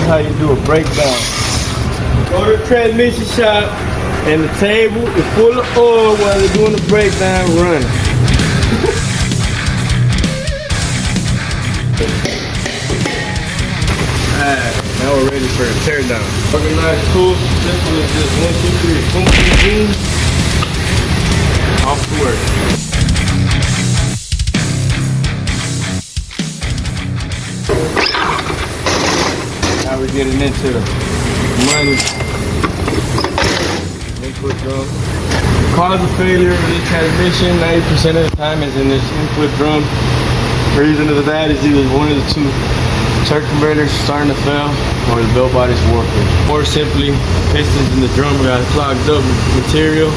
how you do a breakdown. Go to the transmission shop and the table is full of oil while they're doing the breakdown running. Alright, now we're ready for a teardown. Organized tool, simple as just 1, 2, 3, boom, boom, boom. Off to work. Now we're getting into the money. Input drum. Cause of failure of this transmission 90% of the time is in this input drum. The reason of that is either one of the two circuit converters starting to fail or the belt body's warping. Or simply, pistons in the drum got clogged up with material,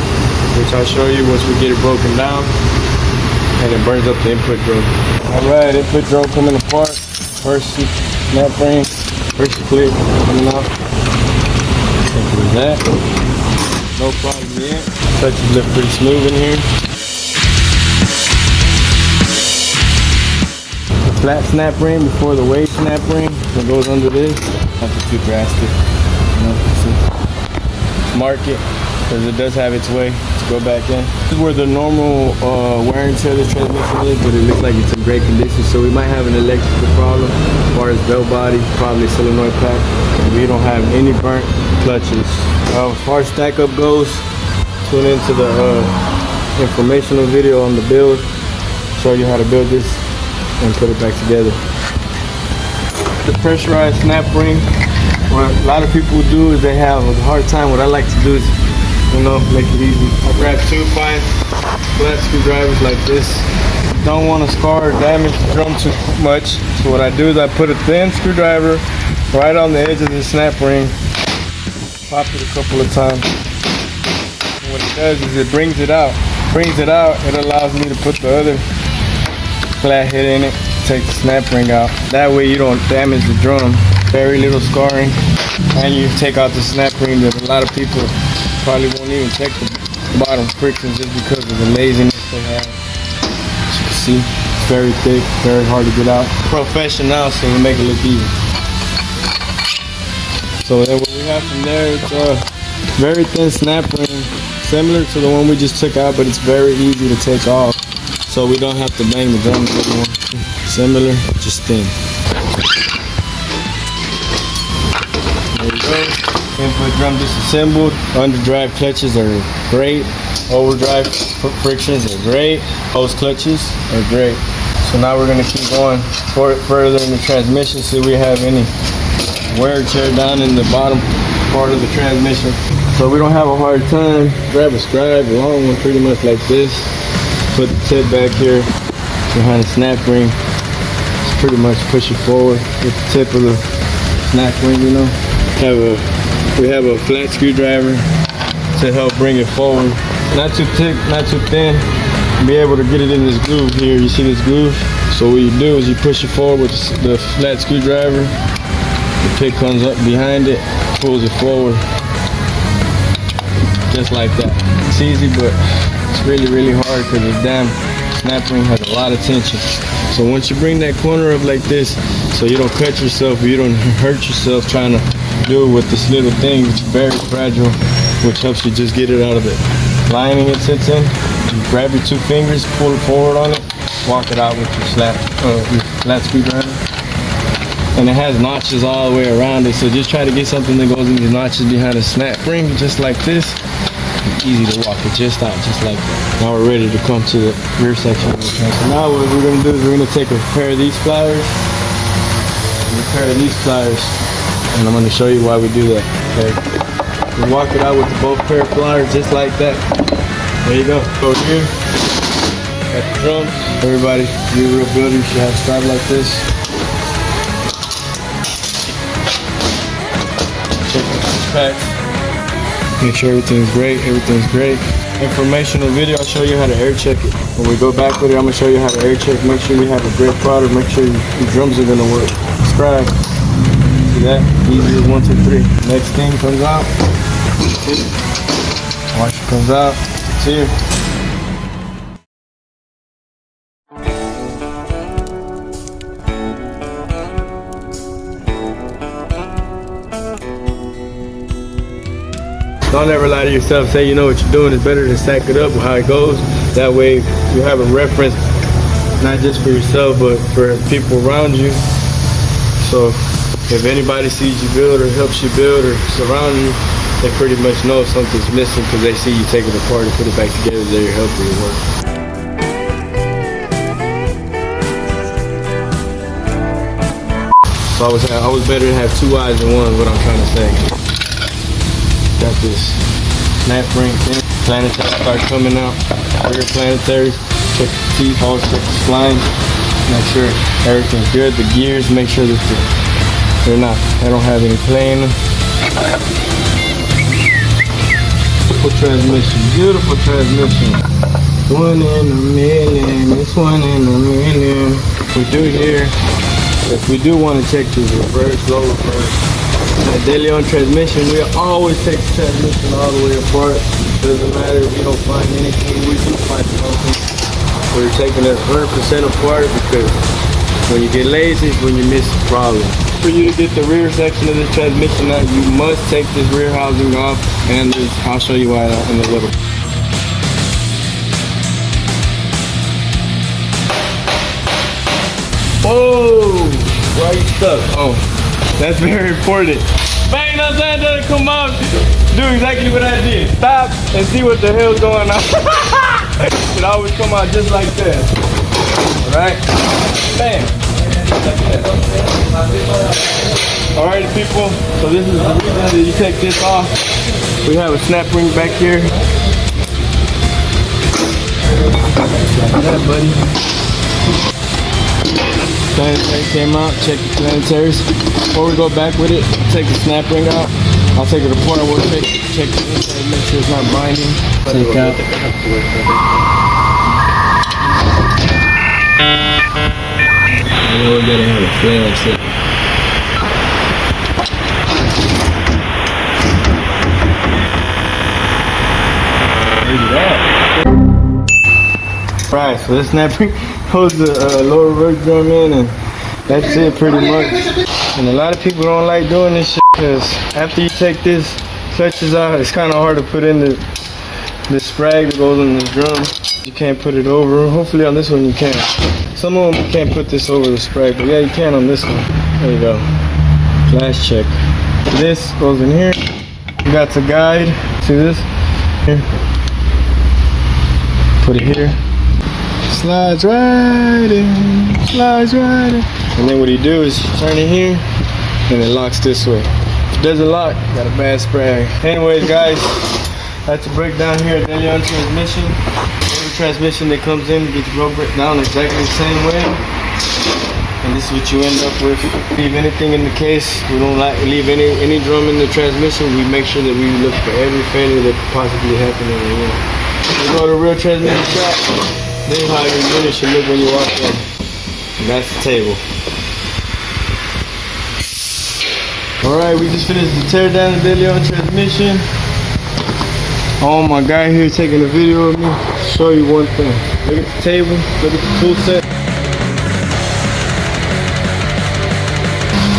which I'll show you once we get it broken down, and it burns up the input drum. Alright, input drum coming apart. First snap ring, first clip coming out. Simple as that. No problem yet. Touches look pretty smooth in here. The flat snap ring before the wave snap ring that goes under this. Nothing too drastic. You know, mark it because it does have its way to go back in. This is where the normal wear and tear of this transmission is, but it looks like it's in great condition. So we might have an electrical problem as far as belt body, probably solenoid pack. We don't have any burnt clutches. As far as stack up goes, tune into the informational video on the build. Show you how to build this and put it back together. The pressurized snap ring, what a lot of people do is they have a hard time. What I like to do is, you know, make it easy. I grab 2 fine flat screwdrivers like this. Don't want to scar or damage the drum too much. So what I do is I put a thin screwdriver right on the edge of the snap ring. Pop it a couple of times. And what it does is it brings it out. It allows me to put the other flat head in it, take the snap ring out. That way you don't damage the drum. Very little scarring, and you take out the snap ring that a lot of people probably won't even check the bottom frictions just because of the laziness they have. As you can see, it's very thick, very hard to get out. Professional, so we make it look easy. So then what we have from there, it's a very thin snap ring, similar to the one we just took out, but it's very easy to take off. So we don't have to bang the drum anymore. Similar, just thin. There you go. Input drum disassembled. Underdrive clutches are great. Overdrive frictions are great. Hose clutches are great. So now we're going to keep going further in the transmission, see if we have any wear and tear down in the bottom part of the transmission. So we don't have a hard time. Grab a scribe, a long one, pretty much like this. Put the tip back here behind the snap ring. Just pretty much push it forward with the tip of the snap ring, you know. We have a flat screwdriver to help bring it forward. Not too thick, not too thin. Be able to get it in this groove here. You see this groove? So what you do is you push it forward with the flat screwdriver. The pick comes up behind it, pulls it forward. Just like that. It's easy, but it's really hard because the damn snap ring has a lot of tension. So once you bring that corner up like this, so you don't cut yourself, or you don't hurt yourself trying to do it with this little thing, it's very fragile, which helps you just get it out of the lining it sits in. You grab your 2 fingers, pull it forward on it, walk it out with your flat screwdriver. And it has notches all the way around it, so just try to get something that goes in these notches behind the snap ring, just like this. It's easy to walk it just out, just like that. Now we're ready to come to the rear section of the tank. So now what we're going to do is we're going to take a pair of these pliers and a pair of these pliers, and I'm going to show you why we do that. Okay, we walk it out with both pair of pliers just like that. There you go. Over here, got the drums. Everybody, you're a real builder, you should have a stripe like this. Check the packs. Make sure everything's great. Informational video, I'll show you how to air check it. When we go back with it, I'm going to show you how to air check. Make sure you have a great product. Make sure your drums are going to work. Subscribe. See that? Easy as 1, 2, 3. Next thing comes out. Washer comes out. It's here. Don't ever lie to yourself. Say you know what you're doing. It's better to stack it up with how it goes. That way you have a reference, not just for yourself, but for people around you. So if anybody sees you build or helps you build or surround you, they pretty much know something's missing because they see you take it apart and put it back together. They're helping you work. So I was better to have two eyes than one, is what I'm trying to say. Got this snap ring thing. Planetary start coming out. Rear planetaries. Check the teeth, always check the spline. Make sure everything's good. The gears, make sure that they don't have any play in them. Beautiful transmission, beautiful transmission. One in a million, it's one in a million. If we do want to check the reverse, low reverse, the De Leon transmission, we always take the transmission all the way apart. Doesn't matter if you don't find anything, we do find something. We're taking it 100% apart because when you get lazy, it's when you miss the problem. For you to get the rear section of the transmission out, you must take this rear housing off, and I'll show you why in a little. Whoa! Why are you stuck? Oh, that's very important. Bang, no time doesn't come out. Do exactly what I did. Stop and see what the hell's going on. It always come out just like that. Alright? Bam! Alright people, so this is the reason that you take this off. We have a snap ring back here. Like that, buddy. Planetary came out, check the planetaries. Before we go back with it, take the snap ring out. I'll take it apart, we'll check the inside, make sure it's not binding. Take out. You know we gotta have a flash set. Right, so this snap ring holds the lower reverse drum in, and that's it pretty much. And a lot of people don't like doing this shit because after you take this clutches out, it's kind of hard to put in the sprag that goes in the drum. You can't put it over. Hopefully on this one you can. Some of them you can't put this over the sprag, but yeah, you can on this one. There you go. Flash check. This goes in here. You got the guide. See this? Here. Put it here. Slides right in, slides right in. And then what you do is you turn it here, and it locks this way. If it doesn't lock, you got a bad sprag. Anyways, guys, that's a breakdown here at De Leon transmission. Every transmission that comes in gets broke down exactly the same way. And this is what you end up with. Leave anything in the case. We don't leave any drum in the transmission. We make sure that we look for every failure that could possibly happen in the unit. We go to a real transmission shop. This is how your unit should look when you walk in. And that's the table. Alright, we just finished the tear down of the De Leon transmission. Oh, my guy here taking a video of me. Show you one thing. Look at the table, look at the tool set.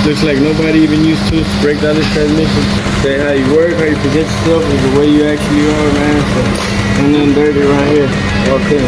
Looks like nobody even used tools to break down this transmission. Say how you work, how you present yourself is the way you actually are, man. So, and then dirty right here. Okay.